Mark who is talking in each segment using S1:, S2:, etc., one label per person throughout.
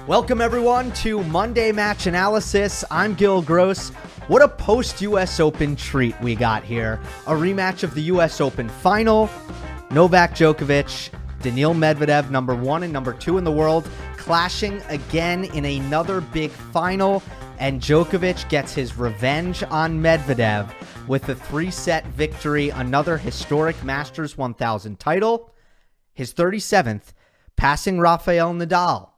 S1: Welcome, everyone, to Monday Match Analysis. I'm Gil Gross. What a post-U.S. Open treat we got here. A rematch of the U.S. Open final. Novak Djokovic, Daniil Medvedev, number 1 and number 2 in the world, clashing again in another big final. And Djokovic gets his revenge on Medvedev with a 3-set victory, another historic Masters 1000 title, his 37th, passing Rafael Nadal.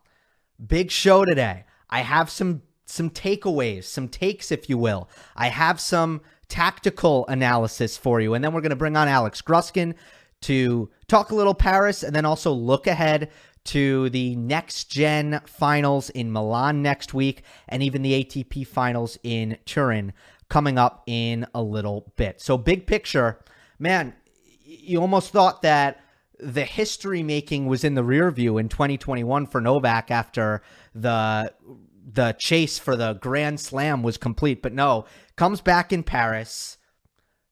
S1: Big show today. I have some takeaways, some takes, if you will. I have some tactical analysis for you. And then we're going to bring on Alex Gruskin to talk a little Paris and then also look ahead to the next-gen finals in Milan next week and even the ATP finals in Turin coming up in a little bit. So big picture, man, you almost thought that the history making was in the rear view in 2021 for Novak after the chase for the Grand Slam was complete. But no, comes back in Paris,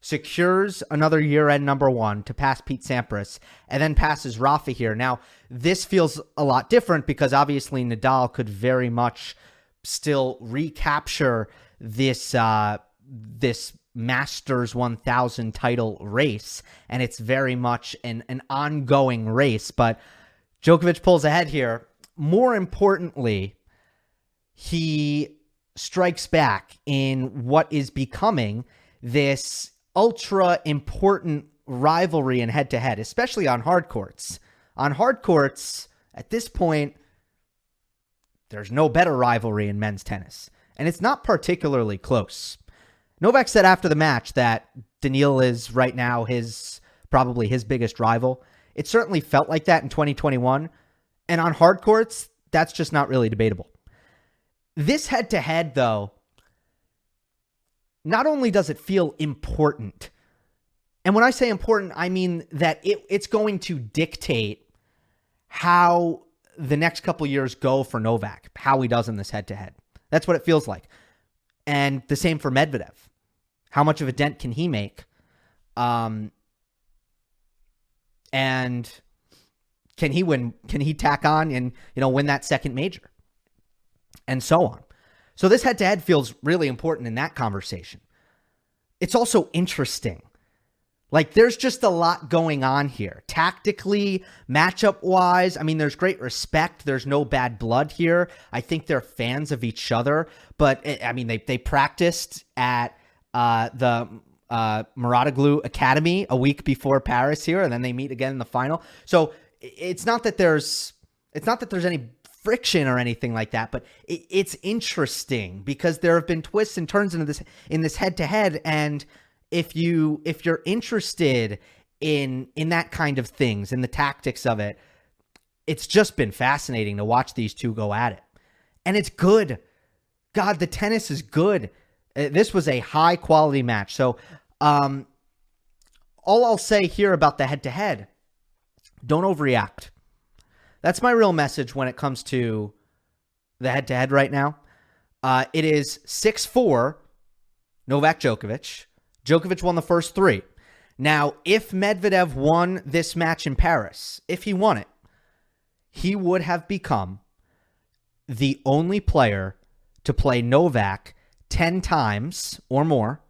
S1: secures another year-end number 1 to pass Pete Sampras, and then passes Rafa here. Now, this feels a lot different because obviously Nadal could very much still recapture this Masters 1000 title race, and it's very much an ongoing race. But Djokovic pulls ahead here. More importantly, he strikes back in what is becoming this ultra important rivalry in head-to-head, especially on hard courts. On hard courts, at this point, there's no better rivalry in men's tennis, and it's not particularly close. Novak said after the match that Daniil is right now probably his biggest rival. It certainly felt like that in 2021. And on hard courts, that's just not really debatable. This head-to-head, though, not only does it feel important, and when I say important, I mean that it's going to dictate how the next couple years go for Novak, how he does in this head-to-head. That's what it feels like. And the same for Medvedev. How much of a dent can he make? And can he win? Can he tack on and, win that second major? And so on. So this head-to-head feels really important in that conversation. It's also interesting. Like, there's just a lot going on here. Tactically, matchup-wise, I mean, there's great respect. There's no bad blood here. I think they're fans of each other. But, they practiced at the Muratoglu Academy a week before Paris here, and then they meet again in the final. So it's not that there's any friction or anything like that, but it's interesting because there have been twists and turns in this head-to-head, and if you're interested in that kind of things, in the tactics of it, it's just been fascinating to watch these two go at it. And it's good. God, the tennis is good. This was a high-quality match. So all I'll say here about the head-to-head, don't overreact. That's my real message when it comes to the head-to-head right now. It is 6-4, Novak Djokovic. Djokovic won the first 3. Now, if Medvedev won this match in Paris, if he won it, he would have become the only player to play Novak 10 times or more.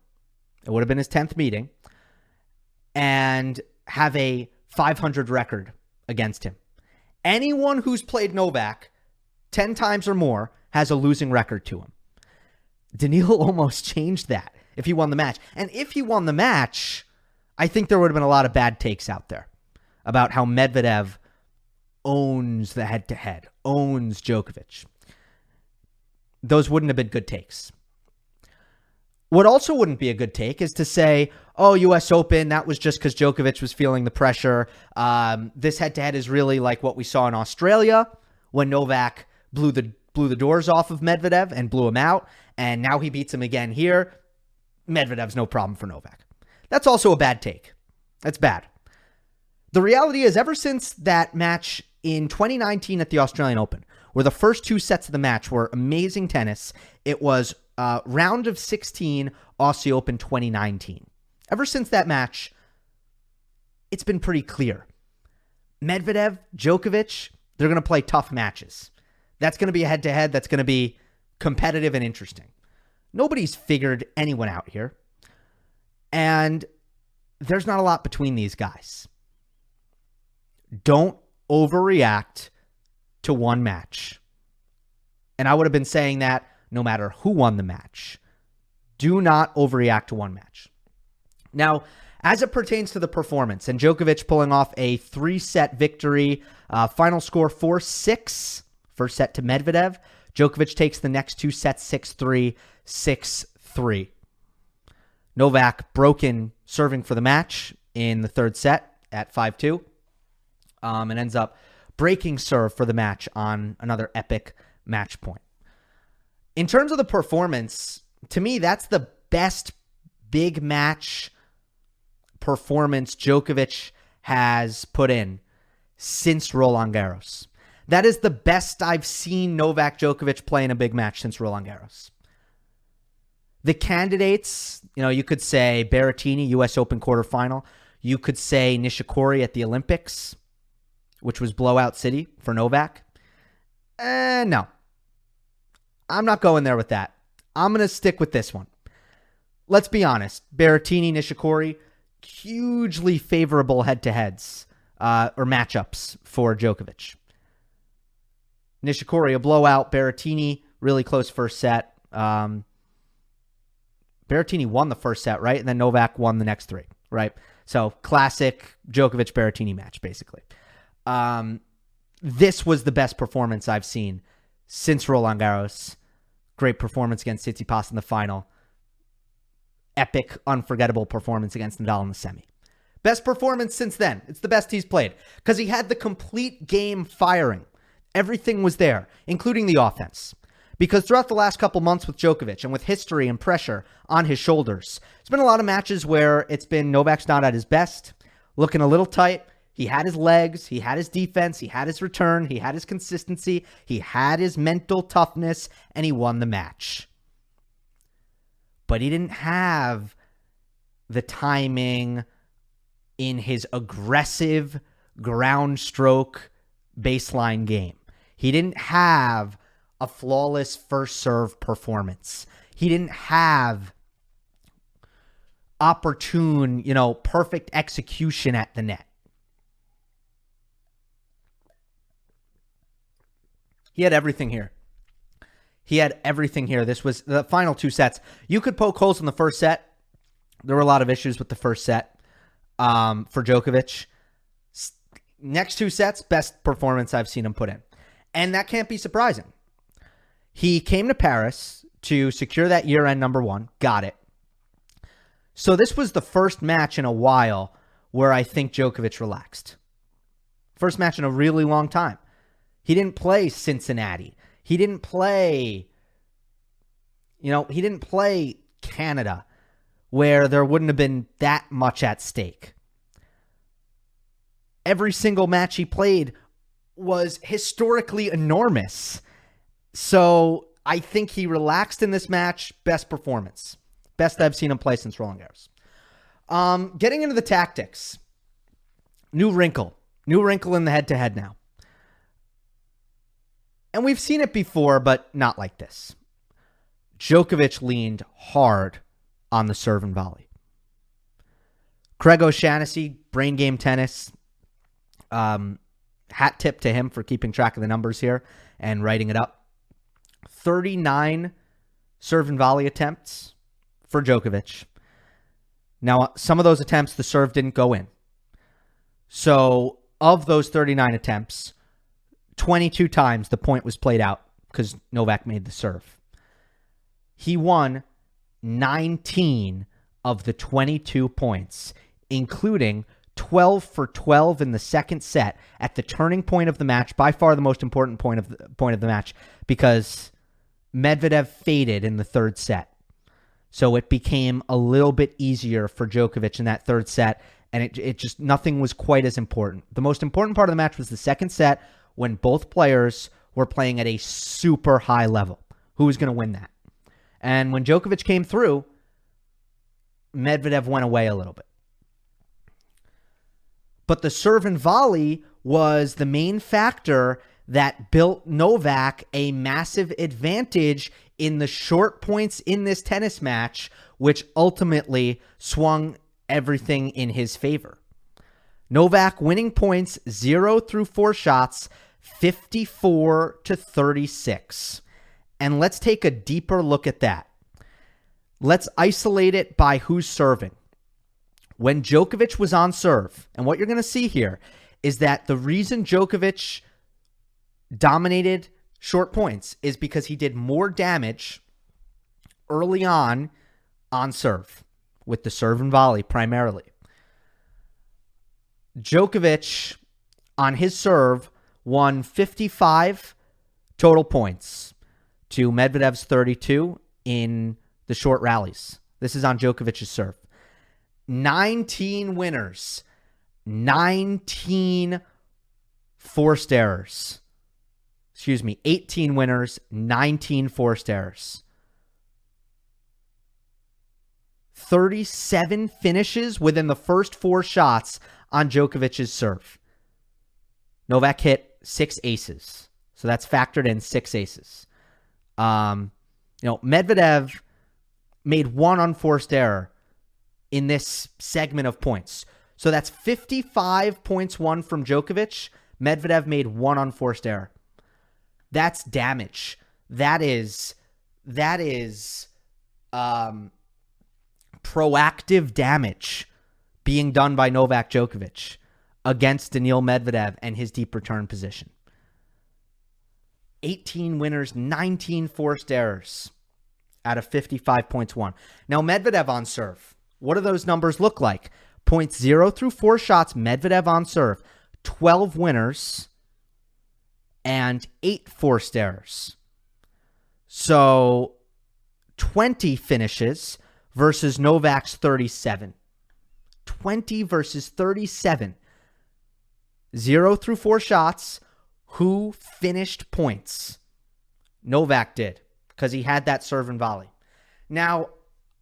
S1: It would have been his 10th meeting, and have a 500 record against him. Anyone who's played Novak 10 times or more has a losing record to him. Daniil almost changed that if he won the match. And if he won the match, I think there would have been a lot of bad takes out there about how Medvedev owns the head-to-head, owns Djokovic. Those wouldn't have been good takes. What also wouldn't be a good take is to say, oh, U.S. Open, that was just because Djokovic was feeling the pressure. This head-to-head is really like what we saw in Australia when Novak blew the doors off of Medvedev and blew him out, and now he beats him again here. Medvedev's no problem for Novak. That's also a bad take. That's bad. The reality is, ever since that match in 2019 at the Australian Open, where the first 2 sets of the match were amazing tennis, it was round of 16 Aussie Open 2019. Ever since that match, it's been pretty clear. Medvedev, Djokovic, they're going to play tough matches. That's going to be a head-to-head that's going to be competitive and interesting. Nobody's figured anyone out here. And there's not a lot between these guys. Don't overreact to one match. And I would have been saying that no matter who won the match. Do not overreact to one match. Now, as it pertains to the performance, and Djokovic pulling off a 3-set victory, final score 4-6, first set to Medvedev. Djokovic takes the next 2 sets 6-3, 6-3. Novak broken serving for the match in the third set at 5-2, and ends up breaking serve for the match on another epic match point. In terms of the performance, to me, that's the best big match performance Djokovic has put in since Roland Garros. That is the best I've seen Novak Djokovic play in a big match since Roland Garros. The candidates, you could say Berrettini, U.S. Open quarterfinal. You could say Nishikori at the Olympics, which was blowout city for Novak. No. I'm not going there with that. I'm going to stick with this one. Let's be honest. Berrettini, Nishikori, hugely favorable head-to-heads or matchups for Djokovic. Nishikori, a blowout. Berrettini, really close first set. Berrettini won the first set, right? And then Novak won the next 3, right? So classic Djokovic-Berrettini match, basically. This was the best performance I've seen since Roland Garros. Great performance against Tsitsipas in the final. Epic, unforgettable performance against Nadal in the semi. Best performance since then. It's the best he's played because he had the complete game firing. Everything was there, including the offense. Because throughout the last couple months with Djokovic and with history and pressure on his shoulders, there's been a lot of matches where it's been Novak's not at his best, looking a little tight. He had his legs, he had his defense, he had his return, he had his consistency, he had his mental toughness, and he won the match. But he didn't have the timing in his aggressive ground stroke baseline game. He didn't have a flawless first serve performance. He didn't have opportune, perfect execution at the net. He had everything here. This was the final 2 sets. You could poke holes in the first set. There were a lot of issues with the first set for Djokovic. Next 2 sets, best performance I've seen him put in. And that can't be surprising. He came to Paris to secure that year-end number 1. Got it. So this was the first match in a while where I think Djokovic relaxed. First match in a really long time. He didn't play Cincinnati. He didn't play, Canada, where there wouldn't have been that much at stake. Every single match he played was historically enormous. So I think he relaxed in this match. Best performance. Best I've seen him play since Roland Garros. Getting into the tactics. New wrinkle in the head-to-head now. And we've seen it before, but not like this. Djokovic leaned hard on the serve and volley. Craig O'Shaughnessy, brain game tennis. Hat tip to him for keeping track of the numbers here and writing it up. 39 serve and volley attempts for Djokovic. Now, some of those attempts, the serve didn't go in. So, of those 39 attempts, 22 times the point was played out because Novak made the serve. He won 19 of the 22 points, including 12 for 12 in the second set at the turning point of the match, by far the most important point of the match, because Medvedev faded in the third set. So it became a little bit easier for Djokovic in that third set, and it just, nothing was quite as important. The most important part of the match was the second set, when both players were playing at a super high level. Who was going to win that? And when Djokovic came through, Medvedev went away a little bit. But the serve and volley was the main factor that built Novak a massive advantage in the short points in this tennis match, which ultimately swung everything in his favor. Novak winning points 0 through 4 shots, 54-36. And let's take a deeper look at that. Let's isolate it by who's serving. When Djokovic was on serve, and what you're going to see here is that the reason Djokovic dominated short points is because he did more damage early on serve, with the serve and volley primarily. Djokovic, on his serve, won 55 total points to Medvedev's 32 in the short rallies. This is on Djokovic's serve. 19 winners, 19 forced errors. 18 winners, 19 forced errors. 37 finishes within the first 4 shots on Djokovic's serve. Novak hit 6 aces. So that's factored in 6 aces. Medvedev made 1 unforced error in this segment of points. So that's 55 points won from Djokovic. Medvedev made 1 unforced error. That's damage. That is proactive damage being done by Novak Djokovic against Daniil Medvedev and his deep return position. 18 winners, 19 forced errors out of 55 points won. Now, Medvedev on serve. What do those numbers look like? Points 0 through 4 shots, Medvedev on serve. 12 winners and 8 forced errors. So 20 finishes versus Novak's 37. 20 versus 37. 0 through 4 shots. Who finished points? Novak did, because he had that serve and volley. Now,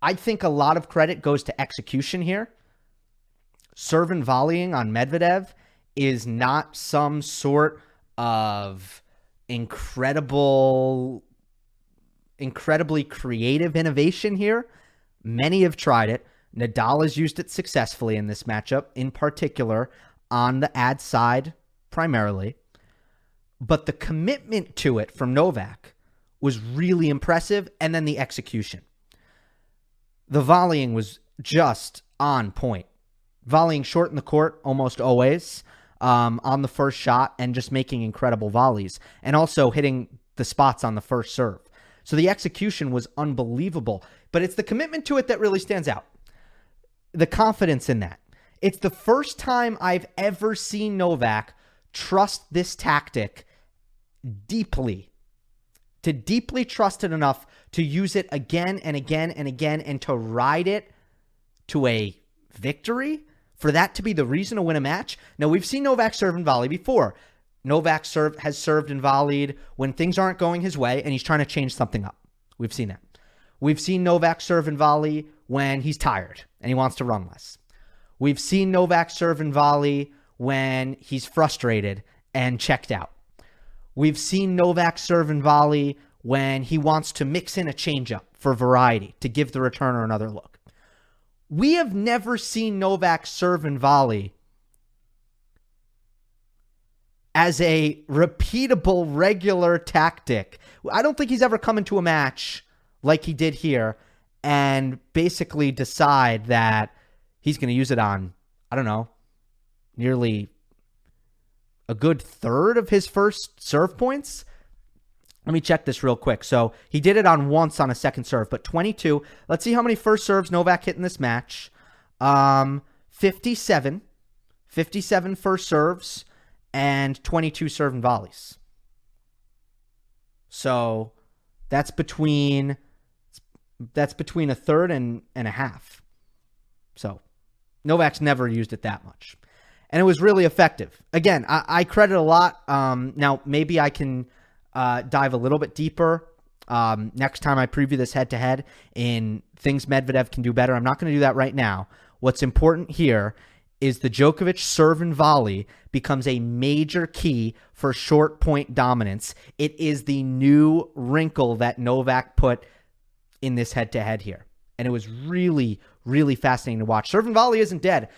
S1: I think a lot of credit goes to execution here. Serve and volleying on Medvedev is not some sort of incredibly creative innovation here. Many have tried it. Nadal has used it successfully in this matchup, in particular on the ad side primarily. But the commitment to it from Novak was really impressive, and then the execution. The volleying was just on point. Volleying short in the court almost always on the first shot, and just making incredible volleys, and also hitting the spots on the first serve. So the execution was unbelievable, but it's the commitment to it that really stands out. The confidence in that. It's the first time I've ever seen Novak trust this tactic deeply, to deeply trust it enough to use it again and again and again, and to ride it to a victory, for that to be the reason to win a match. Now, we've seen Novak serve and volley before. Novak has served and volleyed when things aren't going his way and he's trying to change something up. We've seen that. We've seen Novak serve and volley when he's tired and he wants to run less. We've seen Novak serve and volley when he's frustrated and checked out. We've seen Novak serve and volley when he wants to mix in a changeup for variety to give the returner another look. We have never seen Novak serve and volley as a repeatable, regular tactic. I don't think he's ever come into a match like he did here and basically decide that he's going to use it on, I don't know, nearly a good third of his first serve points. Let me check this real quick. So he did it on once on a second serve, but 22. Let's see how many first serves Novak hit in this match. 57 first serves and 22 serve and volleys. So that's between a third and a half. So Novak's never used it that much. And it was really effective. Again, I credit a lot. Now, maybe I can dive a little bit deeper next time I preview this head-to-head in things Medvedev can do better. I'm not going to do that right now. What's important here is the Djokovic serve and volley becomes a major key for short point dominance. It is the new wrinkle that Novak put in this head-to-head here. And it was really, really fascinating to watch. Serve and volley isn't dead.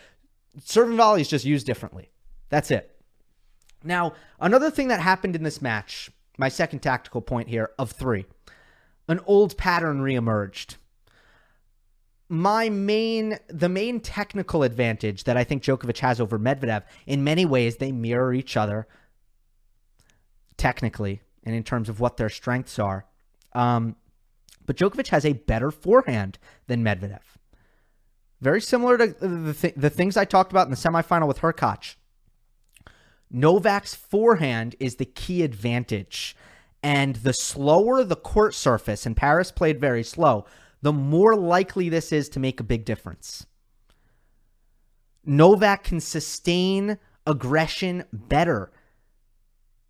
S1: Serve and volley is just used differently. That's it. Now, another thing that happened in this match, my second tactical point here of 3, an old pattern reemerged. The main technical advantage that I think Djokovic has over Medvedev, in many ways, they mirror each other technically and in terms of what their strengths are. But Djokovic has a better forehand than Medvedev. Very similar to the things I talked about in the semifinal with Hurkacz. Novak's forehand is the key advantage. And the slower the court surface, and Paris played very slow, the more likely this is to make a big difference. Novak can sustain aggression better.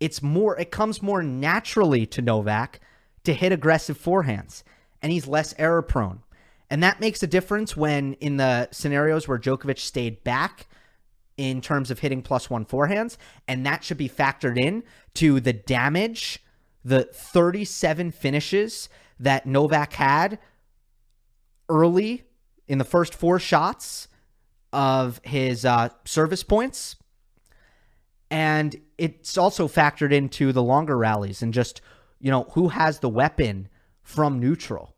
S1: It comes more naturally to Novak to hit aggressive forehands, and he's less error prone. And that makes a difference when in the scenarios where Djokovic stayed back in terms of hitting +1 forehands, and that should be factored in to the damage, the 37 finishes that Novak had early in the first 4 shots of his service points. And it's also factored into the longer rallies and just, who has the weapon from neutral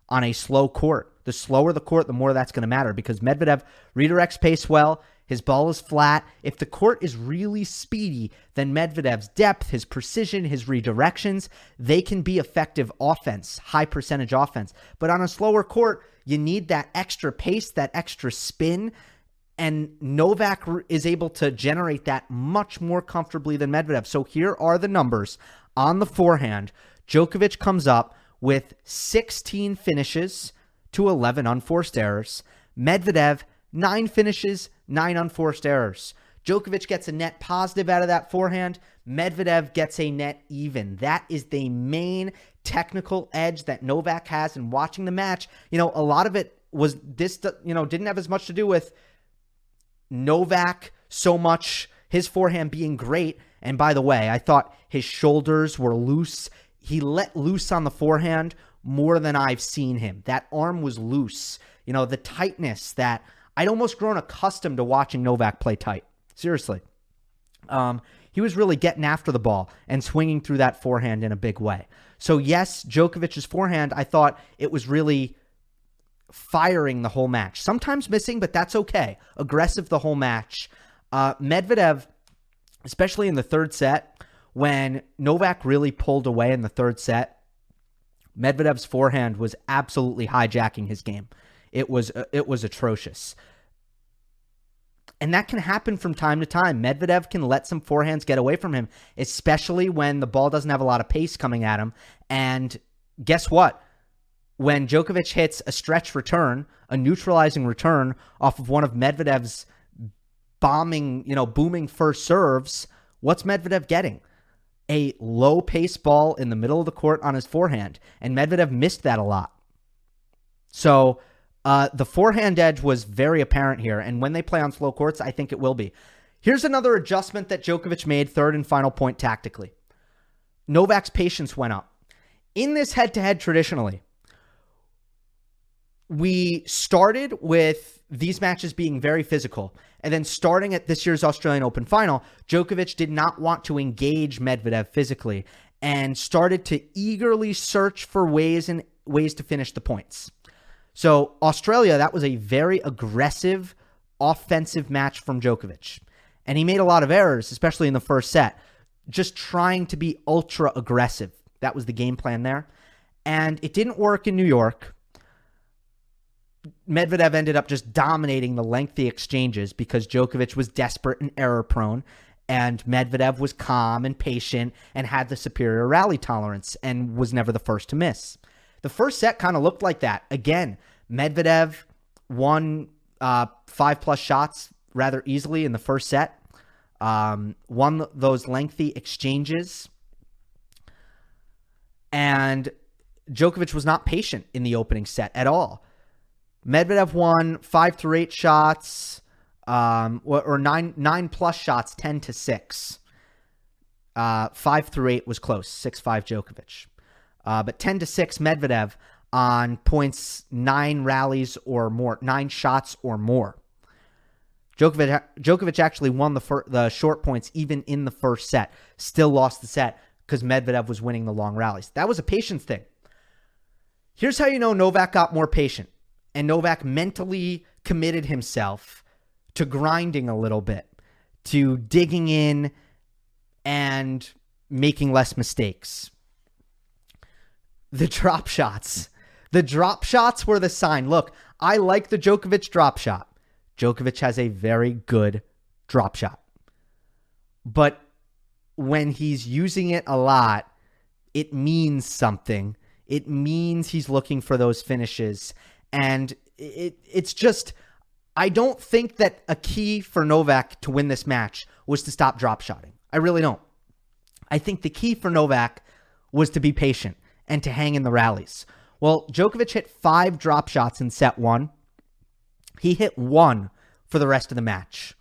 S1: on a slow court. The slower the court, the more that's going to matter, because Medvedev redirects pace well. His ball is flat. If the court is really speedy, then Medvedev's depth, his precision, his redirections, they can be effective offense, high percentage offense. But on a slower court, you need that extra pace, that extra spin, and Novak is able to generate that much more comfortably than Medvedev. So here are the numbers on the forehand. Djokovic comes up with 16 finishes to 11 unforced errors. Medvedev, 9 finishes, 9 unforced errors. Djokovic gets a net positive out of that forehand. Medvedev gets a net even. That is the main technical edge that Novak has in watching the match. A lot of it was this, didn't have as much to do with Novak so much, his forehand being great. And by the way, I thought his shoulders were loose. He let loose on the forehand more than I've seen him. That arm was loose. The tightness that I'd almost grown accustomed to watching Novak play tight. Seriously. He was really getting after the ball and swinging through that forehand in a big way. So yes, Djokovic's forehand, I thought it was really firing the whole match. Sometimes missing, but that's okay. Aggressive the whole match. Medvedev, especially in the third set, when Novak really pulled away in the third set, Medvedev's forehand was absolutely hijacking his game. It was atrocious. And that can happen from time to time. Medvedev can let some forehands get away from him, especially when the ball doesn't have a lot of pace coming at him. And guess what? When Djokovic hits a stretch return, a neutralizing return off of one of Medvedev's booming first serves, what's Medvedev getting? A low pace ball in the middle of the court on his forehand. And Medvedev missed that a lot. So the forehand edge was very apparent here. And when they play on slow courts, I think it will be. Here's another adjustment that Djokovic made, third and final point tactically. Novak's patience went up. In this head-to-head traditionally, we started with these matches being very physical. And then starting at this year's Australian Open final, Djokovic did not want to engage Medvedev physically and started to eagerly search for ways to finish the points. So Australia, that was a very aggressive offensive match from Djokovic. And he made a lot of errors, especially in the first set, just trying to be ultra aggressive. That was the game plan there. And it didn't work in New York. Medvedev ended up just dominating the lengthy exchanges because Djokovic was desperate and error prone, and Medvedev was calm and patient and had the superior rally tolerance and was never the first to miss. The first set kind of looked like that. Again, Medvedev won 5+ shots rather easily in the first set, won those lengthy exchanges, and Djokovic was not patient in the opening set at all. Medvedev won 5 through 8 shots, or nine plus shots, 10-6. 5 through 8 was close, 6-5 Djokovic. But 10-6 Medvedev on points, 9 rallies or more, 9 shots or more. Djokovic actually won the short points even in the first set. Still lost the set because Medvedev was winning the long rallies. That was a patience thing. Here's how you know Novak got more patient, and Novak mentally committed himself to grinding a little bit, to digging in and making less mistakes. The drop shots. The drop shots were the sign. Look, I like the Djokovic drop shot. Djokovic has a very good drop shot. But when he's using it a lot, it means something. It means he's looking for those finishes. And it's just, I don't think that a key for Novak to win this match was to stop drop shotting. I really don't. I think the key for Novak was to be patient and to hang in the rallies. Well, Djokovic hit 5 drop shots in set 1. He hit 1 for the rest of the match.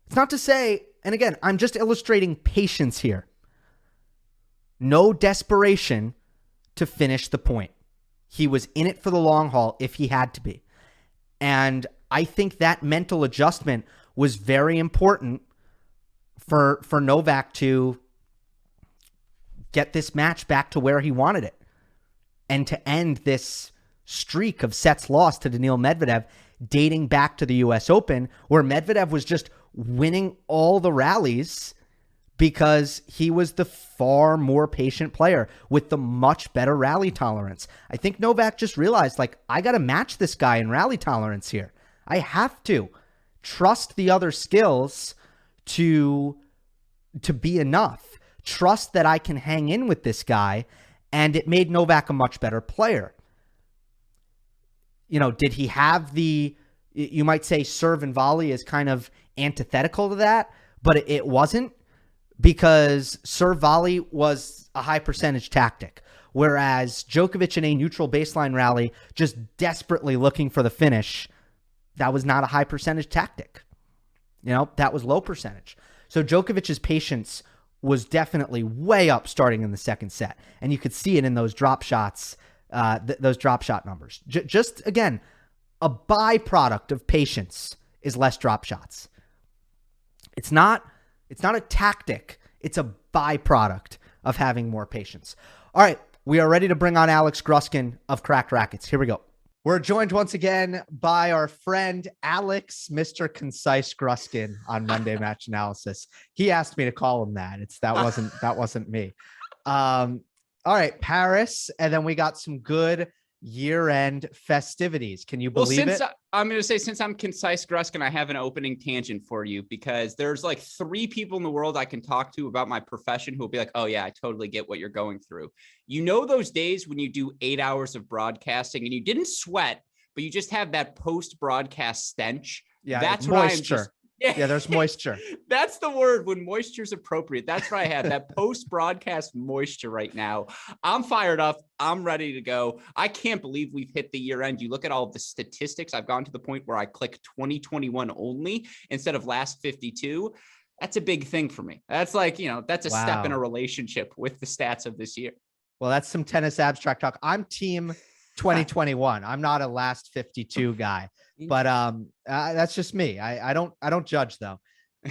S1: It's not to say, and again, I'm just illustrating patience here. No desperation to finish the point. He was in it for the long haul if he had to be. And I think that mental adjustment was very important for Novak to get this match back to where he wanted it and to end this streak of sets lost to Daniil Medvedev dating back to the US Open, where Medvedev was just winning all the rallies because he was the far more patient player with the much better rally tolerance. I think Novak just realized, like, I got to match this guy in rally tolerance here. I have to trust the other skills to be enough. Trust that I can hang in with this guy, and it made Novak a much better player. You know, did he have the, you might say serve and volley is kind of antithetical to that, but it wasn't, because serve volley was a high percentage tactic, whereas Djokovic in a neutral baseline rally, just desperately looking for the finish, that was not a high percentage tactic. You know, that was low percentage. So Djokovic's patience was definitely way up starting in the second set. And you could see it in those drop shots, those drop shot numbers. Just, again, a byproduct of patience is less drop shots. It's not a tactic. It's a byproduct of having more patience. All right, we are ready to bring on Alex Gruskin of Cracked Rackets. Here we go. We're joined once again by our friend Alex, Mr. Concise Gruskin on Monday Match Analysis. He asked me to call him that. That wasn't me. All right, Paris, and then we got some good year-end festivities. Can you believe it?
S2: I'm going to say, since I'm Concise Gruskin, I have an opening tangent for you, because there's like 3 people in the world I can talk to about my profession who will be like, oh yeah, I totally get what you're going through. You know, those days when you do 8 hours of broadcasting and you didn't sweat, but you just have that post-broadcast stench.
S1: Yeah,
S2: that's
S1: moisture.
S2: what I'm just,
S1: yeah, there's moisture.
S2: That's the word, when moisture is appropriate. That's what I have, that post-broadcast moisture right now. I'm fired up. I'm ready to go. I can't believe we've hit the year end. You look at all of the statistics. I've gone to the point where I click 2021 only instead of last 52. That's a big thing for me. That's like, you know, that's a step in a relationship with the stats of this year.
S1: Well, that's some tennis abstract talk. I'm team 2021. I'm not a last 52 guy, but that's just me. I don't judge though.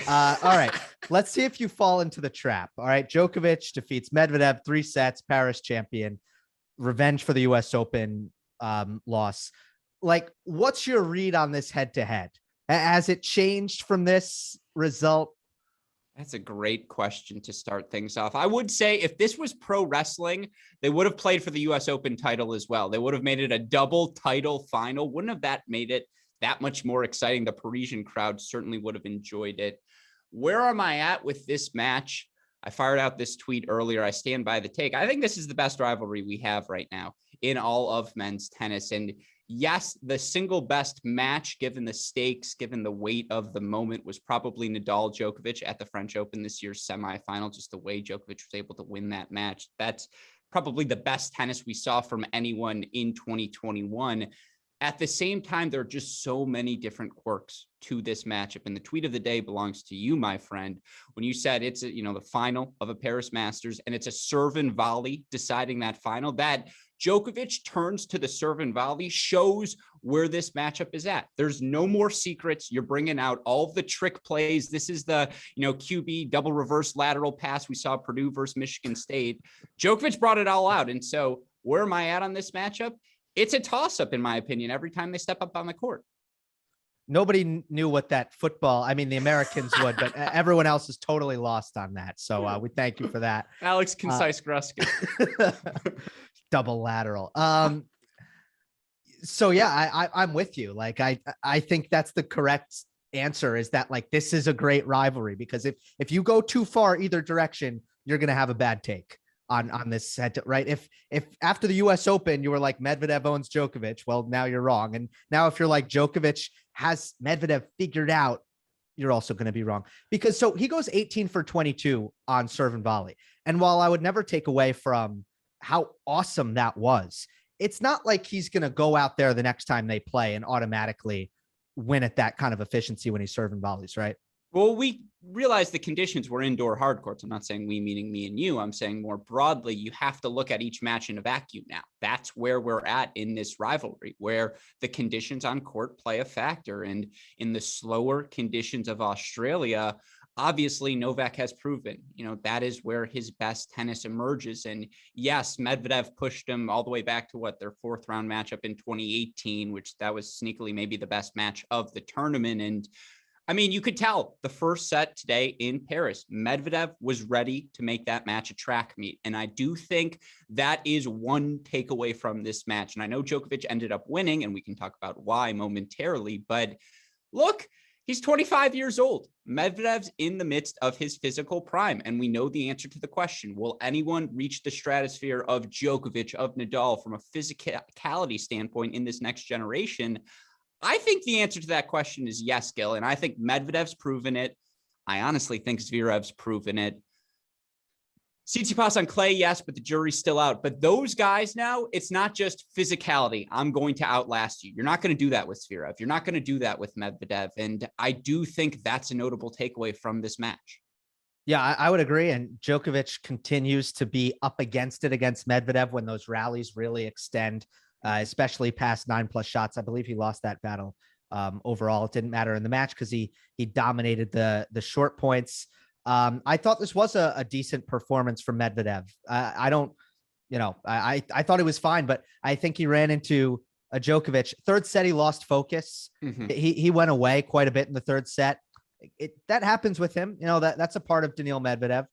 S1: All right, let's see if you fall into the trap. All right, Djokovic defeats Medvedev, 3 sets, Paris champion, revenge for the US Open loss. Like, what's your read on this head to head? Has it changed from this result?
S2: That's a great question to start things off. I would say if this was pro wrestling, they would have played for the US Open title as well. They would have made it a double title final. Wouldn't have that made it that much more exciting? The Parisian crowd certainly would have enjoyed it. Where am I at with this match? I fired out this tweet earlier. I stand by the take. I think this is the best rivalry we have right now in all of men's tennis. And yes, the single best match, given the stakes, given the weight of the moment, was probably Nadal Djokovic at the French Open this year's semifinal. Just the way Djokovic was able to win that match. That's probably the best tennis we saw from anyone in 2021. At the same time, there are just so many different quirks to this matchup. And the tweet of the day belongs to you, my friend, when you said it's, the final of a Paris Masters and it's a serve and volley deciding that final, that Djokovic turns to the serve and volley shows where this matchup is at. There's no more secrets. You're bringing out all of the trick plays. This is the, QB double reverse lateral pass we saw Purdue versus Michigan State. Djokovic brought it all out. And so where am I at on this matchup? It's a toss-up, in my opinion, every time they step up on the court.
S1: Nobody knew what that football, I mean, the Americans would, but everyone else is totally lost on that. So we thank you for that.
S2: Alex Concise Gruskin.
S1: Double lateral. So yeah, I'm with you. Like, I think that's the correct answer, is that like, this is a great rivalry, because if you go too far either direction, you're going to have a bad take on this set, right? If after the US Open, you were like Medvedev owns Djokovic, well, now you're wrong. And now if you're like Djokovic has Medvedev figured out, you're also going to be wrong, because so he goes 18 for 22 on serve and volley. And while I would never take away from how awesome that was, it's not like he's going to go out there the next time they play and automatically win at that kind of efficiency when he's serving volleys, right?
S2: Well, we realized the conditions were indoor hard courts. I'm not saying we, meaning me and you. I'm saying more broadly, you have to look at each match in a vacuum now. That's where we're at in this rivalry, where the conditions on court play a factor. And in the slower conditions of Australia, obviously Novak has proven, that is where his best tennis emerges. And yes, Medvedev pushed him all the way back to their 4th round matchup in 2018, which that was sneakily maybe the best match of the tournament. And I mean, you could tell the first set today in Paris, Medvedev was ready to make that match a track meet. And I do think that is one takeaway from this match. And I know Djokovic ended up winning, and we can talk about why momentarily, but look, he's 25 years old. Medvedev's in the midst of his physical prime. And we know the answer to the question, will anyone reach the stratosphere of Djokovic, of Nadal from a physicality standpoint in this next generation? I think the answer to that question is yes, Gil. And I think Medvedev's proven it. I honestly think Zverev's proven it. Tsitsipas on clay, yes, but the jury's still out. But those guys now, it's not just physicality. I'm going to outlast you. You're not going to do that with Zverev. You're not going to do that with Medvedev. And I do think that's a notable takeaway from this match.
S1: Yeah, I would agree. And Djokovic continues to be up against it against Medvedev when those rallies really extend. Especially past 9+ shots. I believe he lost that battle overall. It didn't matter in the match because he dominated the short points. I thought this was a decent performance from Medvedev. I thought it was fine, but I think he ran into a Djokovic. Third set, he lost focus. Mm-hmm. He went away quite a bit in the third set. That happens with him. That's a part of Daniil Medvedev.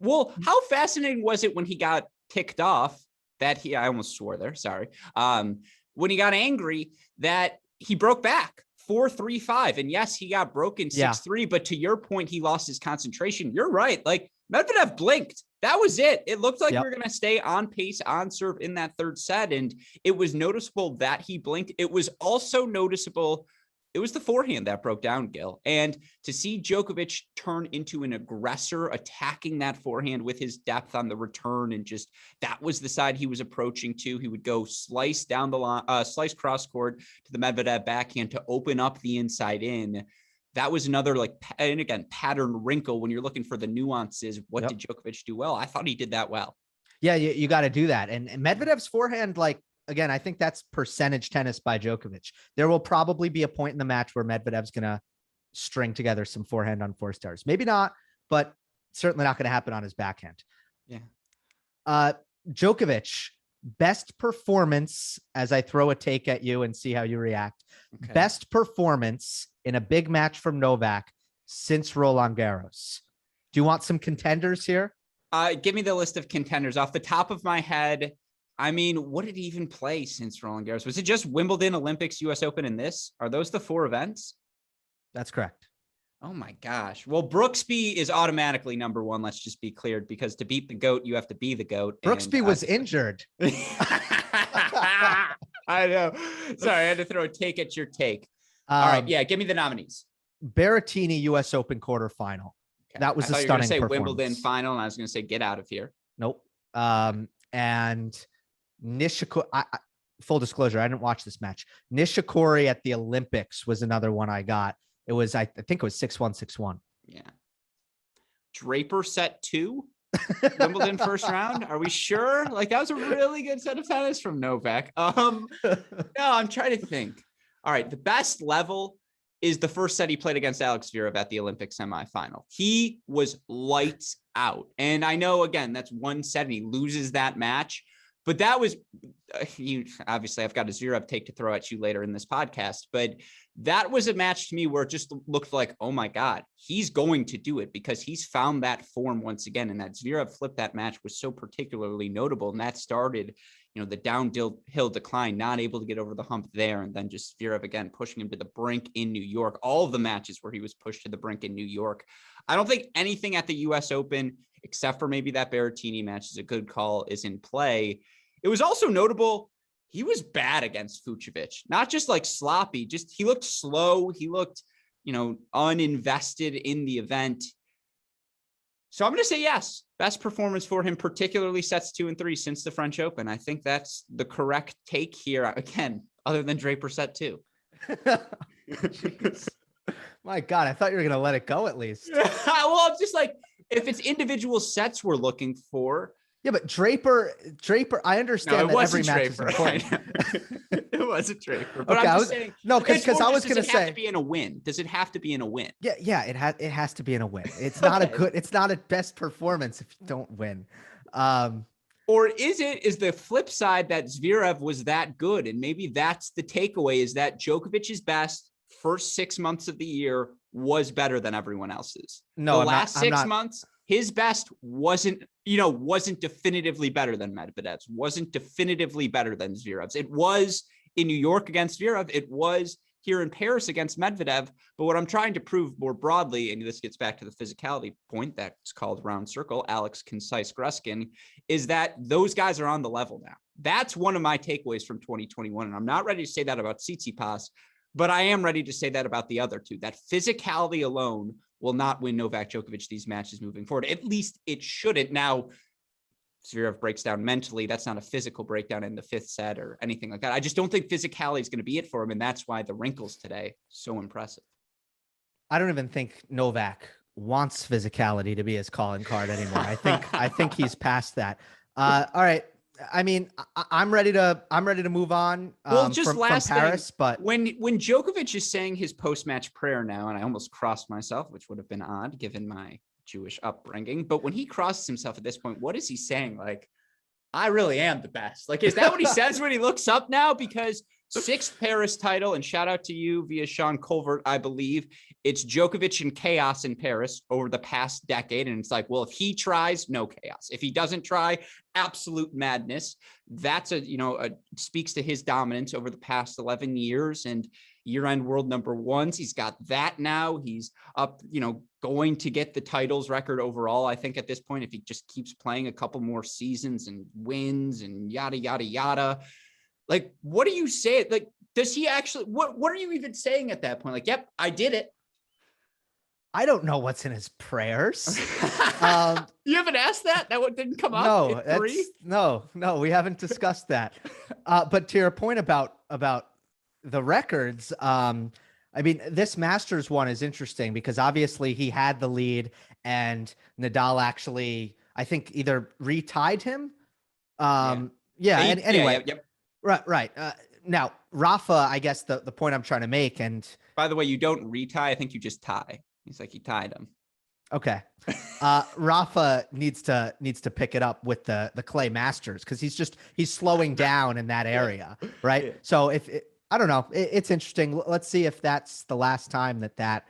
S2: Well, how fascinating was it when he got ticked off? I almost swore there. Sorry. When he got angry that he broke back 4-3-5. And yes, he got broken 6-3, but to your point, he lost his concentration. You're right. Like Medvedev blinked. That was it. It looked like we were going to stay on pace, on serve in that third set. And it was noticeable that he blinked. It was also noticeable. It was the forehand that broke down, Gil. And to see Djokovic turn into an aggressor, attacking that forehand with his depth on the return, and just that was the side he was approaching to. He would go slice down the line, slice cross court to the Medvedev backhand to open up the inside in. That was another, and again, pattern wrinkle when you're looking for the nuances. What did Djokovic do well? I thought he did that well.
S1: Yeah, you got to do that. And Medvedev's forehand, again, I think that's percentage tennis by Djokovic. There will probably be a point in the match where Medvedev's going to string together some forehand on 4 stars. Maybe not, but certainly not going to happen on his backhand.
S2: Yeah.
S1: Djokovic, best performance, as I throw a take at you and see how you react. Okay. Best performance in a big match from Novak since Roland Garros. Do you want some contenders here?
S2: Give me the list of contenders off the top of my head. I mean, what did he even play since Roland Garros? Was it just Wimbledon, Olympics, US Open, and this? Are those the 4 events?
S1: That's correct.
S2: Oh my gosh. Well, Brooksby is automatically number 1. Let's just be cleared, because to beat the GOAT, you have to be the GOAT.
S1: Brooksby was injured.
S2: I know. Sorry, I had to throw a take at your take. All right. Yeah. Give me the nominees.
S1: Berrettini, US Open quarterfinal. Okay. That was a stunning performance.
S2: Wimbledon final, and I was going to say, get out of here.
S1: Nope. And Nishikori, full disclosure, I didn't watch this match. Nishikori at the Olympics was another one I got. It was, I think it was 6-1, 6-1.
S2: Yeah. Draper set 2. Wimbledon first round. Are we sure? Like, that was a really good set of tennis from Novak. No, I'm trying to think. All right. The best level is the first set he played against Alex Zverev at the Olympic semifinal. He was lights out. And I know, again, that's one set and he loses that match, but that was, obviously I've got a Zverev take to throw at you later in this podcast, but that was a match to me where it just looked like, oh my God, he's going to do it because he's found that form once again. And that Zverev flip that match was so particularly notable. And that started, the downhill decline, not able to get over the hump there. And then just Zverev again, pushing him to the brink in New York. All of the matches where he was pushed to the brink in New York. I don't think anything at the US Open, except for maybe that Berrettini match is a good call, is in play. It was also notable. He was bad against Fucsovics, not just like sloppy, just he looked slow. He looked, uninvested in the event. So I'm going to say yes. Best performance for him, particularly sets 2 and 3 since the French Open. I think that's the correct take here. Again, other than Draper set 2.
S1: My God, I thought you were going to let it go at least.
S2: Well, I'm just like, if it's individual sets we're looking for.
S1: Yeah, but Draper, I understand that every match is important.
S2: It wasn't Draper. But
S1: okay,
S2: I'm just saying.
S1: No, because I was going to say.
S2: Does it have to be in a win? Does it have to be in a win?
S1: Yeah, it has to be in a win. It's not it's not a best performance if you don't win.
S2: Or is the flip side that Zverev was that good? And maybe that's the takeaway, is that Djokovic's best first 6 months of the year was better than everyone else's.
S1: No,
S2: the last 6 months, his best wasn't definitively better than Medvedev's, wasn't definitively better than Zverev's. It was in New York against Zverev. It was here in Paris against Medvedev. But what I'm trying to prove more broadly, and this gets back to the physicality point that's called round circle, Alex Concise Gruskin, is that those guys are on the level now. That's one of my takeaways from 2021. And I'm not ready to say that about Tsitsipas, but I am ready to say that about the other two. That physicality alone will not win Novak Djokovic these matches moving forward. At least it shouldn't. Now, Zverev breaks down mentally. That's not a physical breakdown in the 5th set or anything like that. I just don't think physicality is going to be it for him. And that's why the wrinkles today, so impressive.
S1: I don't even think Novak wants physicality to be his calling card anymore. I think he's past that. All right. I mean, I'm ready to move on from Paris, thing,
S2: but when Djokovic is saying his post-match prayer now, and I almost crossed myself, which would have been odd given my Jewish upbringing, but when he crosses himself at this point, what is he saying? Like, I really am the best. Like, is that what he says when he looks up now? Because 6th Paris title, and shout out to you via Sean Colvert, I believe it's Djokovic and chaos in Paris over the past decade. And it's like, well, if he tries, no chaos. If he doesn't try, absolute madness. That's speaks to his dominance over the past 11 years and year-end world number ones. He's got that now. He's up, going to get the titles record overall. I think at this point, if he just keeps playing a couple more seasons and wins and yada, yada, yada. Like, what do you say? Like, does he actually, what are you even saying at that point? Like, yep, I did it.
S1: I don't know what's in his prayers.
S2: You haven't asked that? That one didn't come up?
S1: No, we haven't discussed that. But to your point about the records, I mean, this Masters one is interesting because obviously he had the lead and Nadal actually, I think, either retied him. Anyway.
S2: Yep.
S1: Right. Now, Rafa, I guess the point I'm trying to make, and
S2: by the way, you don't retie. I think you just tie. He's like, he tied him.
S1: Okay. Rafa needs to pick it up with the Clay Masters because he's slowing down in that area. Right. Yeah. So I don't know, it's interesting. Let's see if that's the last time that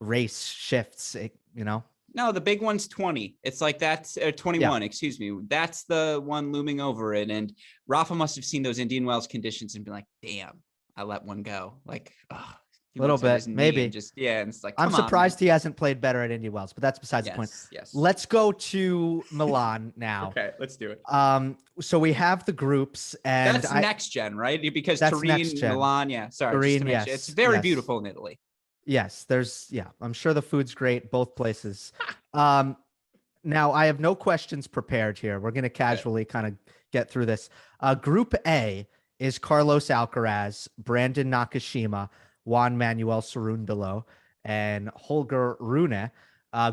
S1: race shifts,
S2: No, the big one's 20. It's like that's 21, excuse me. That's the one looming over it. And Rafa must have seen those Indian Wells conditions and been like, damn, I let one go. Like, a
S1: little bit, maybe.
S2: And and it's like,
S1: I'm surprised he hasn't played better at Indian Wells, but that's besides the point.
S2: Yes.
S1: Let's go to Milan now.
S2: Okay, let's do it.
S1: So we have the groups, and
S2: that's next gen, right? Because Turin, Milan,
S1: Turin,
S2: yes. It's very beautiful in Italy.
S1: Yes, I'm sure the food's great, both places. Now I have no questions prepared here. We're going to casually kind of get through this. Group A is Carlos Alcaraz, Brandon Nakashima, Juan Manuel Cerundolo, and Holger Rune.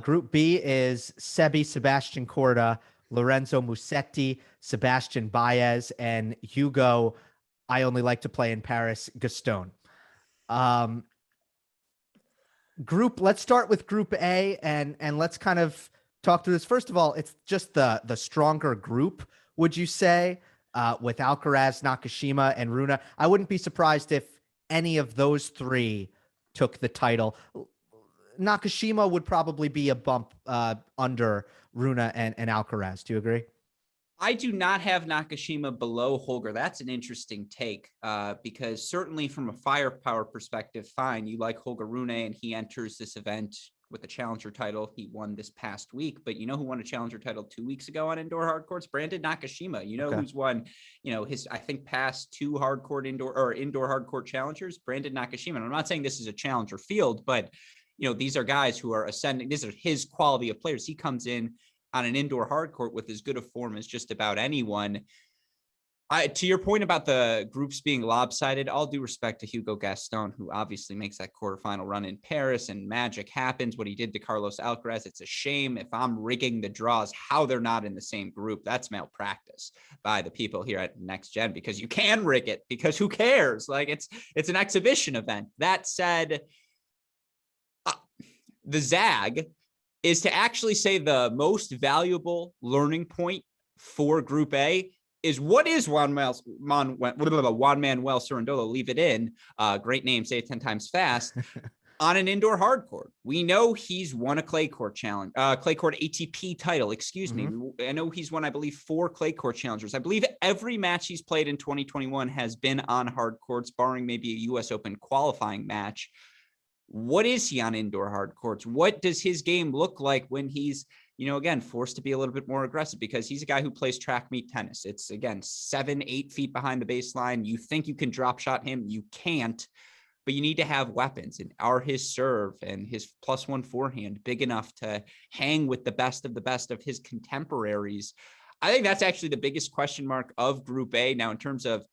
S1: Group B is Sebastian Corda, Lorenzo Musetti, Sebastian Baez, and Hugo, I only like to play in Paris, Gaston. Um, let's start with Group A and let's kind of talk through this. First of all, it's just the stronger group, would you say, with Alcaraz, Nakashima, and Rune? I wouldn't be surprised if any of those three took the title. Nakashima would probably be a bump under Rune and Alcaraz. Do you agree?
S2: I do not have Nakashima below Holger. That's an interesting take because certainly from a firepower perspective, fine, you like Holger Rune and he enters this event with a challenger title. He won this past week, but you know who won a challenger title 2 weeks ago on indoor hard courts? Brandon Nakashima. You know who's won, his, I think, past 2 hard court indoor hard court challengers? Brandon Nakashima. And I'm not saying this is a challenger field, but these are guys who are ascending. These are his quality of players. He comes in on an indoor hard court with as good a form as just about anyone. To your point about the groups being lopsided, all due respect to Hugo Gaston, who obviously makes that quarterfinal run in Paris and magic happens. What he did to Carlos Alcaraz, it's a shame. If I'm rigging the draws, how they're not in the same group, that's malpractice by the people here at Next Gen, because you can rig it, because who cares? Like it's an exhibition event. That said, the ZAG is to actually say the most valuable learning point for Group A is what is Juan Manuel Cerundolo, leave it in, great name, say it 10 times fast, on an indoor hard court. We know he's won a clay court challenge, clay court ATP title, excuse me. I know he's won, I believe, 4 clay court challengers. I believe every match he's played in 2021 has been on hard courts, barring maybe a US Open qualifying match. What is he on indoor hard courts? What does his game look like when he's, again, forced to be a little bit more aggressive? Because he's a guy who plays track meet tennis. It's, again, 7-8 feet behind the baseline. You think you can drop shot him. You can't, but you need to have weapons. And are his serve and his +1 forehand big enough to hang with the best of his contemporaries? I think that's actually the biggest question mark of Group A. Now, in terms of,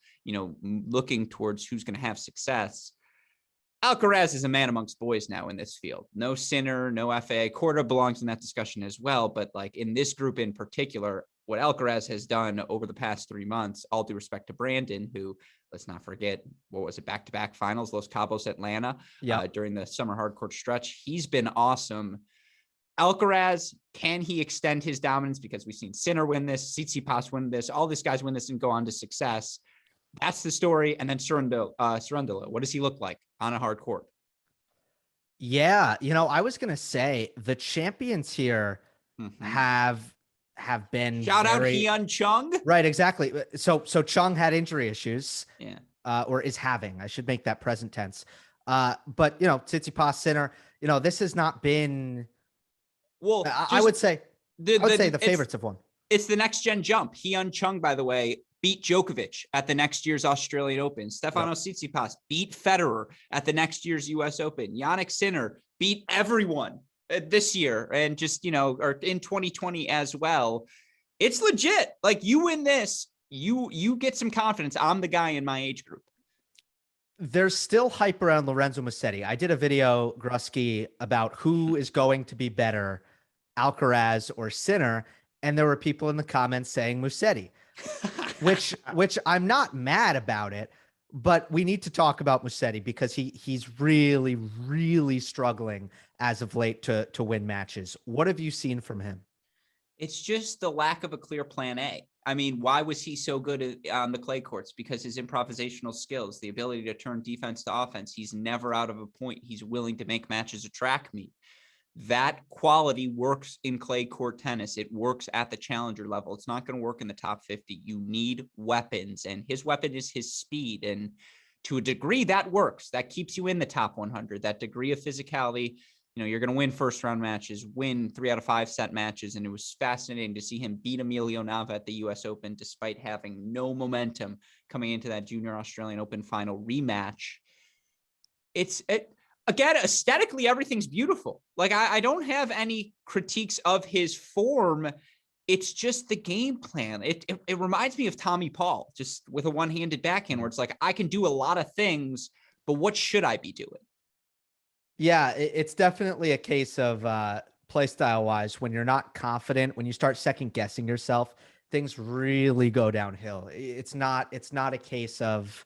S2: looking towards who's going to have success, Alcaraz is a man amongst boys now in this field. No Sinner, no FA. Corda belongs in that discussion as well. But like in this group in particular, what Alcaraz has done over the past 3 months, all due respect to Brandon, who, let's not forget, what was it, back-to-back finals, Los Cabos, Atlanta, during the summer hardcourt stretch. He's been awesome. Alcaraz, can he extend his dominance? Because we've seen Sinner win this, Tsitsipas win this, all these guys win this and go on to success. That's the story. And then Cerundolo, what does he look like on a hard court?
S1: Yeah, I was gonna say the champions here have been
S2: shout out Hyun Chung.
S1: Right, exactly. So Chung had injury issues, or is having. I should make that present tense. But Tsitsipas, Sinner, this has not been. Well, I would say the favorites have won.
S2: It's the next gen jump. Hyun Chung, by the way, beat Djokovic at the next year's Australian Open. Stefanos Tsitsipas beat Federer at the next year's US Open. Jannik Sinner beat everyone this year and just, or in 2020 as well. It's legit. Like, you win this, you get some confidence. I'm the guy in my age group.
S1: There's still hype around Lorenzo Musetti. I did a video, Grusky, about who is going to be better, Alcaraz or Sinner, and there were people in the comments saying Musetti. which I'm not mad about it, but we need to talk about Musetti because he's really, really struggling as of late to win matches. What have you seen from him?
S2: It's just the lack of a clear plan A. I mean, why was he so good on the clay courts? Because his improvisational skills, the ability to turn defense to offense, he's never out of a point. He's willing to make matches a track meet. That quality works in clay court tennis. It works at the challenger level. It's not going to work in the top 50. You need weapons, and his weapon is his speed. And to a degree, that works. That keeps you in the top 100. That degree of physicality, you're going to win first round matches, win 3 out of 5 set matches. And it was fascinating to see him beat Emilio Nava at the US Open, despite having no momentum coming into that Junior Australian Open final rematch. Again, aesthetically, everything's beautiful. Like, I don't have any critiques of his form. It's just the game plan. It reminds me of Tommy Paul, just with a one-handed backhand where it's like, I can do a lot of things, but what should I be doing?
S1: Yeah, it's definitely a case of play style wise, when you're not confident, when you start second guessing yourself, things really go downhill. It's not a case of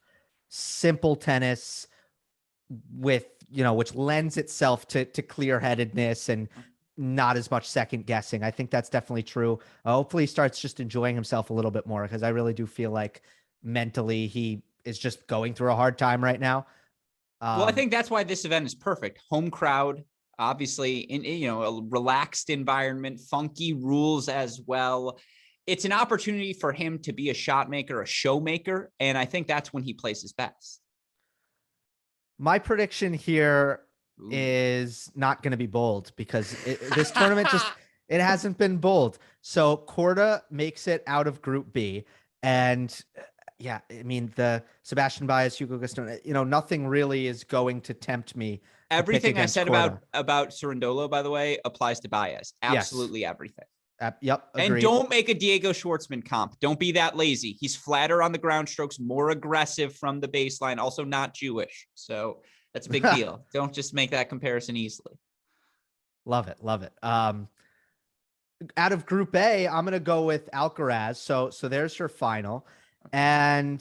S1: simple tennis with, which lends itself to clear headedness and not as much second guessing. I think that's definitely true. Hopefully he starts just enjoying himself a little bit more, because I really do feel like mentally he is just going through a hard time right now.
S2: Well, I think that's why this event is perfect. Home crowd, obviously, in a relaxed environment, funky rules as well. It's an opportunity for him to be a shot maker, a show maker, and I think that's when he plays his best.
S1: My prediction here is not going to be bold, because this tournament it hasn't been bold. So Korda makes it out of Group B, and yeah, I mean, the Sebastian Baez, Hugo Gaston, nothing really is going to tempt me.
S2: Everything I said about Cerundolo, by the way, applies to Baez. Absolutely
S1: yes.
S2: Everything.
S1: Yep. Agreed.
S2: And don't make a Diego Schwartzman comp. Don't be that lazy. He's flatter on the ground strokes, more aggressive from the baseline, also not Jewish. So that's a big deal. Don't just make that comparison easily.
S1: Love it. Love it. Out of Group A, I'm going to go with Alcaraz. So there's your final. And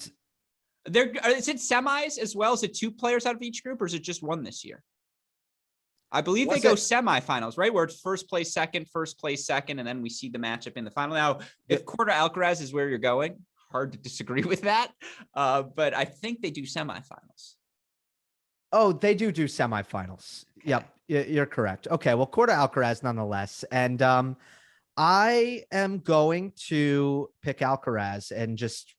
S2: is it semis as well? Is it 2 players out of each group, or is it just 1 this year? I believe they go semifinals, right? Where it's first place, second, and then we see the matchup in the final. Now, if Korda Alcaraz is where you're going, hard to disagree with that. But I think they do semifinals.
S1: Oh, they do semifinals. Okay. Yep, you're correct. Okay, well, Korda Alcaraz nonetheless. And I am going to pick Alcaraz and just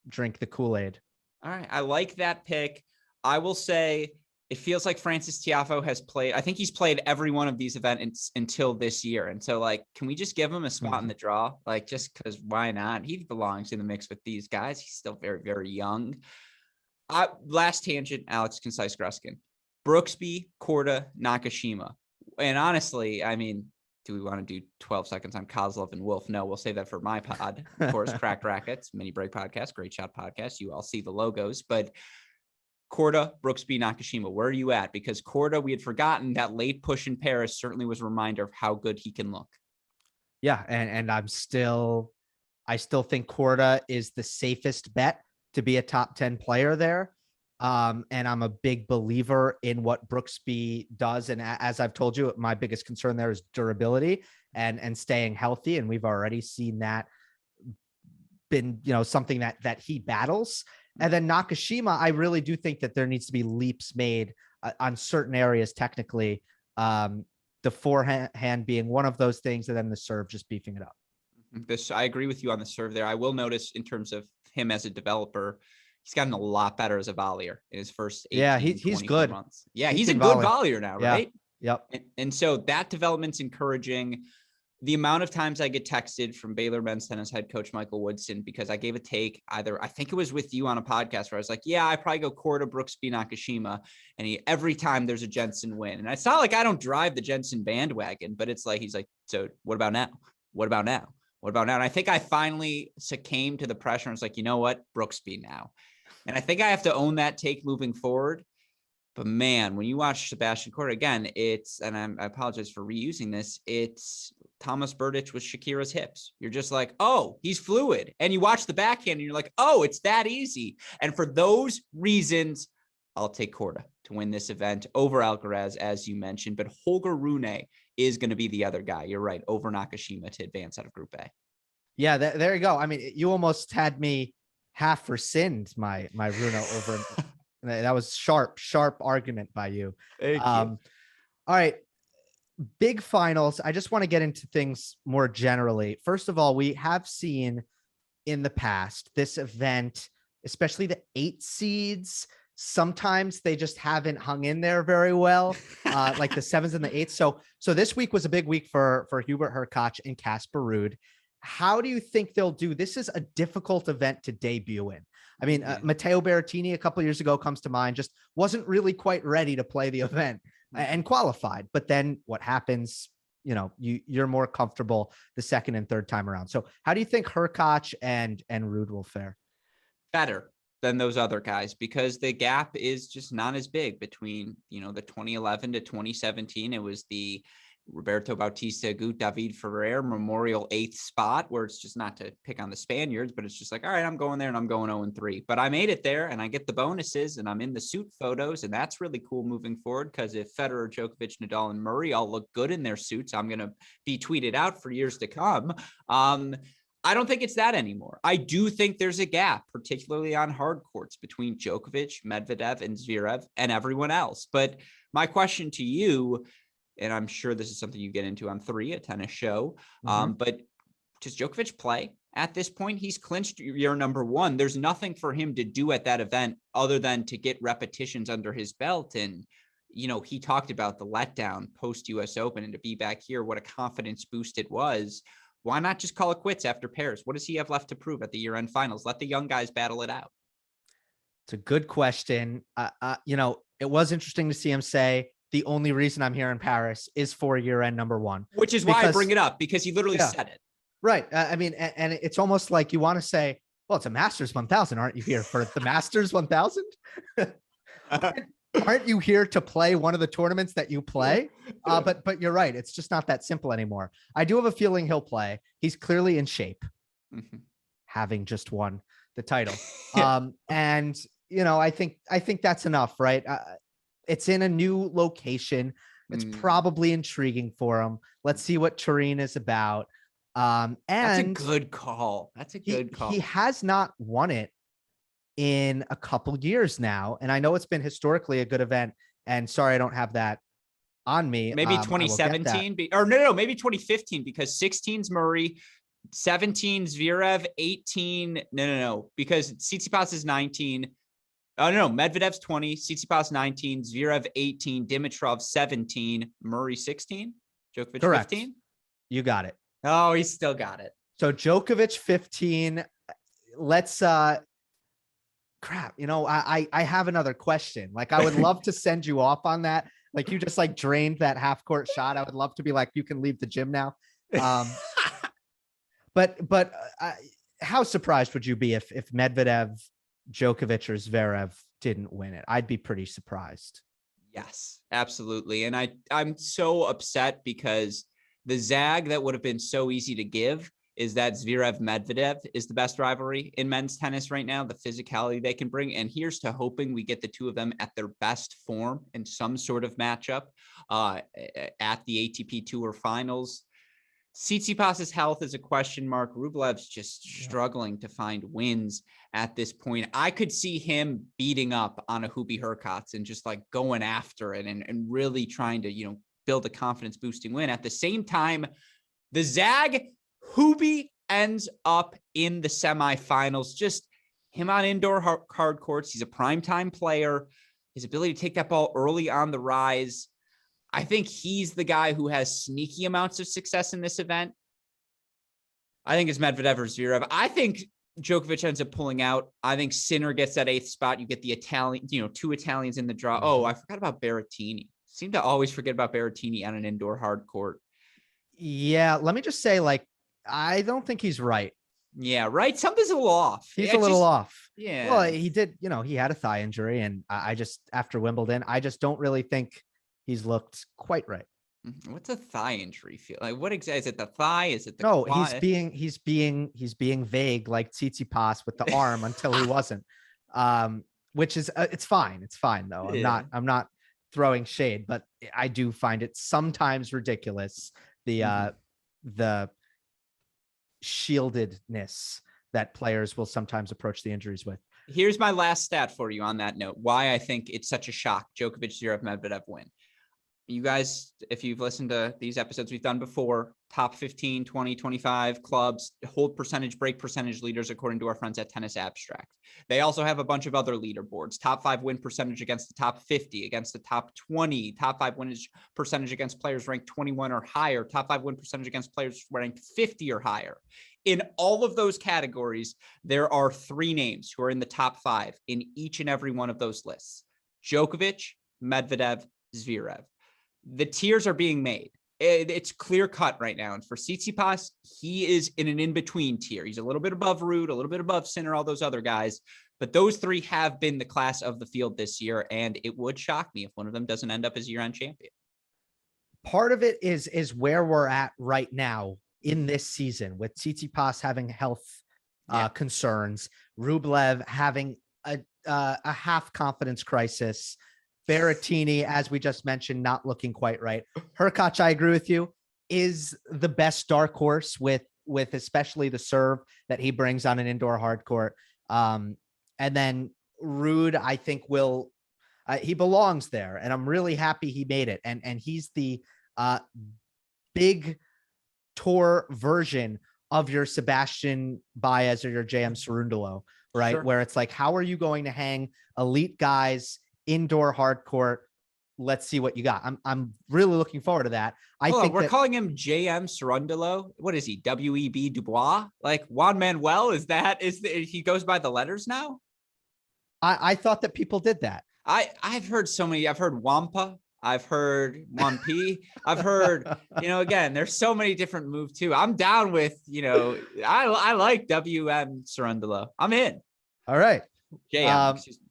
S1: drink the Kool-Aid.
S2: All right, I like that pick. I will say it feels like Francis Tiafoe has played. I think he's played every one of these events until this year. And so, can we just give him a spot in the draw? Just because why not? He belongs in the mix with these guys. He's still very, very young. Last tangent, Alex Concise Gruskin. Brooksby, Korda, Nakashima. And honestly, I mean, do we want to do 12 seconds on Kozlov and Wolf? No, we'll save that for my pod. Of course, Cracked Rackets, Mini Break Podcast, Great Shot Podcast. You all see the logos. But Korda, Brooksby, Nakashima, where are you at? Because Korda, we had forgotten that late push in Paris certainly was a reminder of how good he can look.
S1: Yeah, and I still think Korda is the safest bet to be a top 10 player there. And I'm a big believer in what Brooksby does. And as I've told you, my biggest concern there is durability and staying healthy. And we've already seen that been, something that he battles. And then Nakashima, I really do think that there needs to be leaps made on certain areas technically. The forehand being one of those things, and then the serve just beefing it up.
S2: I agree with you on the serve there. I will notice in terms of him as a developer, he's gotten a lot better as a volleyer in his first 18,
S1: he's good.
S2: Months. Yeah, he's a good volleyer now, right?
S1: Yep.
S2: And so that development's encouraging. The amount of times I get texted from Baylor men's tennis head coach Michael Woodson because I gave a take I think it was with you on a podcast where I was like, yeah, I probably go Korda, Brooksby, Nakashima. And every time there's a Jensen win. And it's not like I don't drive the Jensen bandwagon, but it's like, he's like, so what about now? What about now? What about now? And I think I finally succumbed to the pressure. And it's like, you know what? Brooksby now. And I think I have to own that take moving forward. But man, when you watch Sebastian Korda again, I apologize for reusing this, it's Thomas Berdych with Shakira's hips. You're just like, oh, he's fluid. And you watch the backhand and you're like, oh, it's that easy. And for those reasons, I'll take Korda to win this event over Alcaraz, as you mentioned. But Holger Rune is going to be the other guy. You're right, over Nakashima to advance out of Group A.
S1: Yeah, there you go. I mean, you almost had me half rescind my Rune over. That was sharp argument by you.
S2: Thank you.
S1: All right. Big finals. I just want to get into things more generally. First of all, we have seen in the past this event, especially the 8 seeds. Sometimes they just haven't hung in there very well, like the 7s and the 8s. So this week was a big week for Hubert Hurkacz and Casper Ruud. How do you think they'll do? This is a difficult event to debut in. I mean, Matteo Berrettini a couple of years ago comes to mind, just wasn't really quite ready to play the event and qualified. But then what happens? you're more comfortable the second and third time around. So how do you think Hurkacz and Ruud will fare?
S2: Better than those other guys, because the gap is just not as big between, the 2011 to 2017. It was the Roberto Bautista Agut David Ferrer Memorial 8th spot, where it's just, not to pick on the Spaniards, but it's just like, all right, I'm going there and I'm going 0-3, but I made it there and I get the bonuses and I'm in the suit photos. And that's really cool moving forward, because if Federer, Djokovic, Nadal, and Murray all look good in their suits, I'm going to be tweeted out for years to come. I don't think it's that anymore. I do think there's a gap, particularly on hard courts, between Djokovic, Medvedev, and Zverev and everyone else. But my question to you, and I'm sure this is something you get into on 3, a tennis show, but does Djokovic play at this point? He's clinched year number 1. There's nothing for him to do at that event other than to get repetitions under his belt. And, he talked about the letdown post US Open, and to be back here, what a confidence boost it was. Why not just call it quits after Paris? What does he have left to prove at the year-end finals? Let the young guys battle it out.
S1: It's a good question. It was interesting to see him say, the only reason I'm here in Paris is for year-end number 1.
S2: Which is why I bring it up, because he literally said it.
S1: Right. And it's almost like you want to say, well, it's a Masters 1000. Aren't you here for the Masters 1000? Aren't you here to play one of the tournaments that you play? But you're right. It's just not that simple anymore. I do have a feeling he'll play. He's clearly in shape, having just won the title. And I think that's enough, right? It's in a new location. It's probably intriguing for him. Let's see what Turin is about. And
S2: that's a good call.
S1: He has not won it in a couple years now. And I know it's been historically a good event. And sorry, I don't have that on me.
S2: Maybe 2017 maybe 2015, because 16's Murray, 17 Zverev, 18. Because Tsitsipas is 19. Medvedev's 20, Tsitsipas 19, Zverev 18, Dimitrov 17, Murray 16, Djokovic
S1: Correct.
S2: 15.
S1: You got it.
S2: Oh, he's still got it.
S1: So Djokovic 15. Let's crap. I have another question. Like, I would love to send you off on that. Like, you just drained that half court shot. I would love to be like, you can leave the gym now. But how surprised would you be if Medvedev, Djokovic, or Zverev didn't win it? I'd be pretty surprised.
S2: Yes, absolutely. And I'm so upset, because the zag that would have been so easy to give is that Zverev Medvedev is the best rivalry in men's tennis right now, the physicality they can bring. And here's to hoping we get the two of them at their best form in some sort of matchup at the ATP Tour Finals. Tsitsipas's health is a question mark. Rublev's just struggling to find wins at this point. I could see him beating up on a Hubie Hurkacz and just going after it and really trying to, build a confidence boosting win. At the same time, the zag, Hubie ends up in the semifinals. Just him on indoor hard courts. He's a primetime player. His ability to take that ball early on the rise. I think he's the guy who has sneaky amounts of success in this event. I think it's Medvedev or Zverev. I think Djokovic ends up pulling out. I think Sinner gets that 8th spot. You get the Italian, 2 Italians in the draw. Oh, I forgot about Berrettini. Seem to always forget about Berrettini on an indoor hard court.
S1: Yeah, let me just say, I don't think he's right.
S2: Yeah, right. Something's a little off.
S1: He's a little off.
S2: Yeah.
S1: Well, he did, he had a thigh injury, and I just, after Wimbledon, I just don't really think he's looked quite right.
S2: What's a thigh injury feel like? What exactly is it? The thigh? Is it the
S1: no?
S2: quad?
S1: He's being vague, like Tsitsipas with the arm until he wasn't. Which is it's fine. It's fine though. I'm not throwing shade, but I do find it sometimes ridiculous the shieldedness that players will sometimes approach the injuries with.
S2: Here's my last stat for you on that note. Why I think it's such a shock. Djokovic, Zverev, Medvedev win. You guys, if you've listened to these episodes we've done before, top 15, 20, 25 clubs, hold percentage, break percentage leaders, according to our friends at Tennis Abstract. They also have a bunch of other leaderboards, top 5 win percentage against the top 50, against the top 20, top 5 win percentage against players ranked 21 or higher, top 5 win percentage against players ranked 50 or higher. In all of those categories, there are 3 names who are in the top 5 in each and every one of those lists: Djokovic, Medvedev, Zverev. The tiers are being made. it's clear cut right now. And for Tsitsipas, he is in an in-between tier. He's a little bit above Ruud, a little bit above Sinner, all those other guys. But those three have been the class of the field this year. And it would shock me if one of them doesn't end up as year-end champion.
S1: Part of it is where we're at right now in this season, with Tsitsipas having health concerns, Rublev having a half confidence crisis, Berrettini, as we just mentioned, not looking quite right. Hurkacz, I agree with you, is the best dark horse with especially the serve that he brings on an indoor hard court. And then Ruud, I think he belongs there, and I'm really happy he made it. And he's the big tour version of your Sebastian Baez or your JM Cerundolo, right?
S2: Sure.
S1: Where it's like, how are you going to hang elite guys indoor hard court? Let's see what you got. I'm really looking forward to that. I think
S2: we're calling him JM Cerundolo. What is he? WEB Dubois? Like Juan Manuel? He goes by the letters now?
S1: I thought that people did that.
S2: I've heard so many. I've heard Wampa. I've heard Wampi. I've heard, again, there's so many different moves too. I'm down with, I like WM Cerundolo. I'm in.
S1: All right.
S2: JM, excuse me.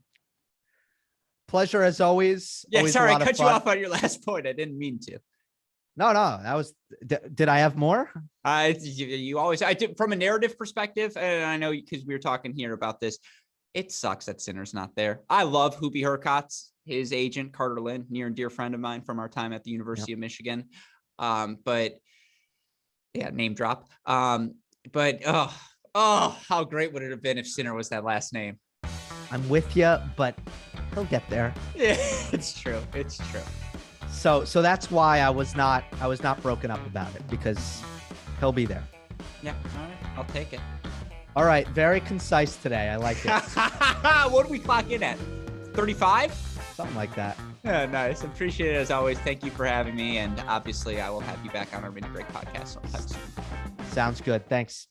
S1: Pleasure as always.
S2: Yeah,
S1: always
S2: sorry, I cut you off on your last point. I didn't mean to.
S1: No, that was. Did I have more?
S2: You always. I did from a narrative perspective, and I know because we were talking here about this. It sucks that Sinner's not there. I love Hubie Hurkacz, his agent Carter Lynn, near and dear friend of mine from our time at the University of Michigan. But yeah, name drop. But how great would it have been if Sinner was that last name?
S1: I'm with you, but he'll get there.
S2: Yeah, it's true. It's true.
S1: So that's why I was not broken up about it, because he'll be there.
S2: Yeah, all right, I'll take it.
S1: All right, very concise today. I like it.
S2: What do we clock in at? 35?
S1: Something like that.
S2: Yeah, nice. Appreciate it as always. Thank you for having me, and obviously I will have you back on our mini break podcast sometime soon.
S1: Sounds good. Thanks.